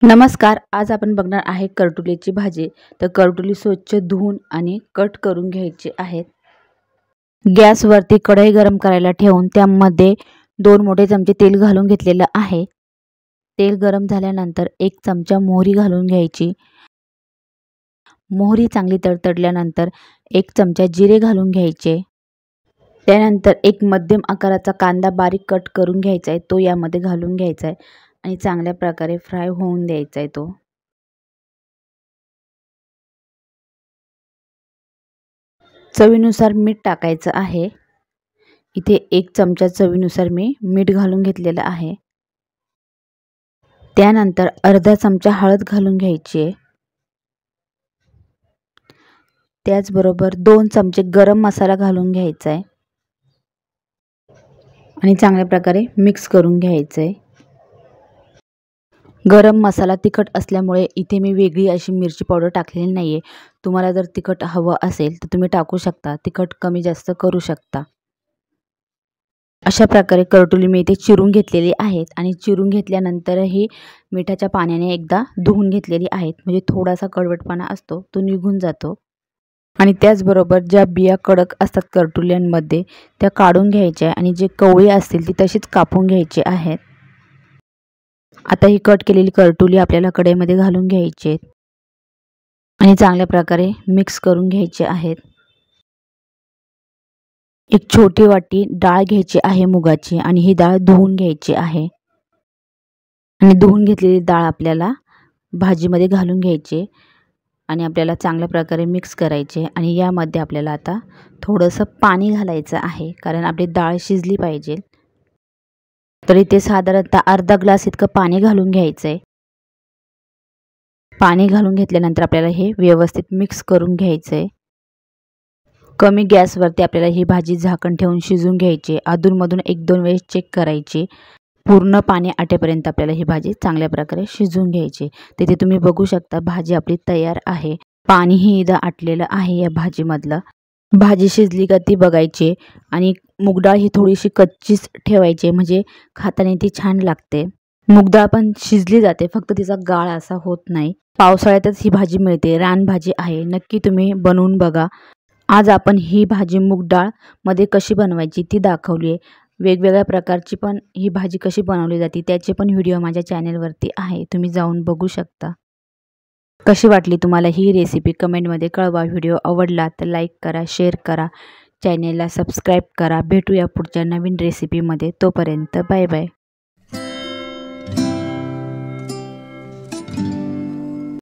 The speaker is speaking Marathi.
नमस्कार. आज आपण बघणार आहे करटुलीची भाजी. तर करटुली स्वच्छ धुवून आणि कट करून घ्यायची आहेत. गॅसवरती कढई गरम करायला ठेवून त्यामध्ये 2 मोठे चमचे तेल घालून घेतलेलं आहे. तेल गरम झाल्यानंतर 1 चमचा मोहरी घालून घ्यायची. मोहरी चांगली तडतडल्यानंतर 1 चमचा जिरे घालून घ्यायचे. त्यानंतर एक मध्यम आकाराचा कांदा बारीक कट करून घ्यायचा आहे, तो यामध्ये घालून घ्यायचा आहे आणि चांगल्या प्रकारे फ्राय होऊन द्यायचा आहे तो. चवीनुसार मीठ टाकायचं आहे. इथे 1 चमचा चवीनुसार मी मीठ घालून घेतलेलं आहे. त्यानंतर अर्धा चमचा हळद घालून घ्यायची आहे. त्याचबरोबर 2 चमचे गरम मसाला घालून घ्यायचा आहे आणि चांगल्या प्रकारे मिक्स करून घ्यायचं आहे. गरम मसाला तिखट असल्यामुळे इथे मी वेगळी अशी मिरची पावडर टाकलेली नाही आहे. तुम्हाला जर तिखट हवं असेल तर तुम्ही टाकू शकता. तिखट कमी जास्त करू शकता. अशा प्रकारे करटुली मी इथे चिरून घेतलेली आहेत आणि चिरून घेतल्यानंतरही मिठाच्या पाण्याने एकदा धुवून घेतलेली आहेत. म्हणजे थोडासा कडवटपणा असतो तो निघून जातो. आणि त्याचबरोबर ज्या बिया कडक असतात करटुल्यांमध्ये त्या काढून घ्यायच्या आणि जे कवळी असतील ती तशीच कापून घ्यायची आहेत. आता ही कट केलेली करटुली आपल्याला कढईमध्ये घालून घ्यायची आहेत आणि चांगल्या प्रकारे मिक्स करून घ्यायचे आहेत. एक छोटी वाटी डाळ घ्यायची आहे मुगाची आणि ही डाळ धुवून घ्यायची आहे आणि धुवून घेतलेली डाळ आपल्याला भाजीमध्ये घालून घ्यायची आणि आपल्याला चांगल्या प्रकारे मिक्स करायचे. आणि यामध्ये आपल्याला आता थोडंसं पाणी घालायचं आहे कारण आपली डाळ शिजली पाहिजे. तर इथे साधारणतः अर्धा ग्लास इतकं पाणी घालून घ्यायचं आहे. पाणी घालून घेतल्यानंतर आपल्याला हे व्यवस्थित मिक्स करून घ्यायचं आहे. कमी गॅसवरती आपल्याला ही भाजी झाकण ठेवून शिजवून घ्यायची. अधूनमधून 1-2 वेळेस चेक करायची. पूर्ण पाणी आटेपर्यंत आपल्याला ही भाजी चांगल्या प्रकारे शिजवून घ्यायची. तिथे तुम्ही बघू शकता भाजी आपली तयार आहे. पाणीही इथं आटलेलं आहे या भाजीमधलं. भाजी शिजली का ती बघायची आणि मूगडाळ ही थोडीशी कच्चीच ठेवायची म्हणजे खाताना ती छान लागते. मूगडाळ पण शिजली जाते, फक्त तिचा गाळ असा होत नाही. पावसाळ्यातच ही भाजी मिळते. रानभाजी आहे. नक्की तुम्ही बनवून बघा. आज आपण ही भाजी मूगडाळ मध्ये कशी बनवायची ती दाखवली आहे. वेगवेगळ्या प्रकारची पण ही भाजी कशी बनवली जाते त्याचे पण व्हिडिओ माझ्या चॅनेलवरती आहे, तुम्ही जाऊन बघू शकता. कशी वाटली तुम्हाला ही रेसिपी कमेंटमध्ये कळवा. व्हिडिओ आवडला तर लाईक करा, शेअर करा, चॅनेलला सबस्क्राईब करा. भेटूया पुढच्या नवीन रेसिपीमध्ये. तोपर्यंत बाय बाय.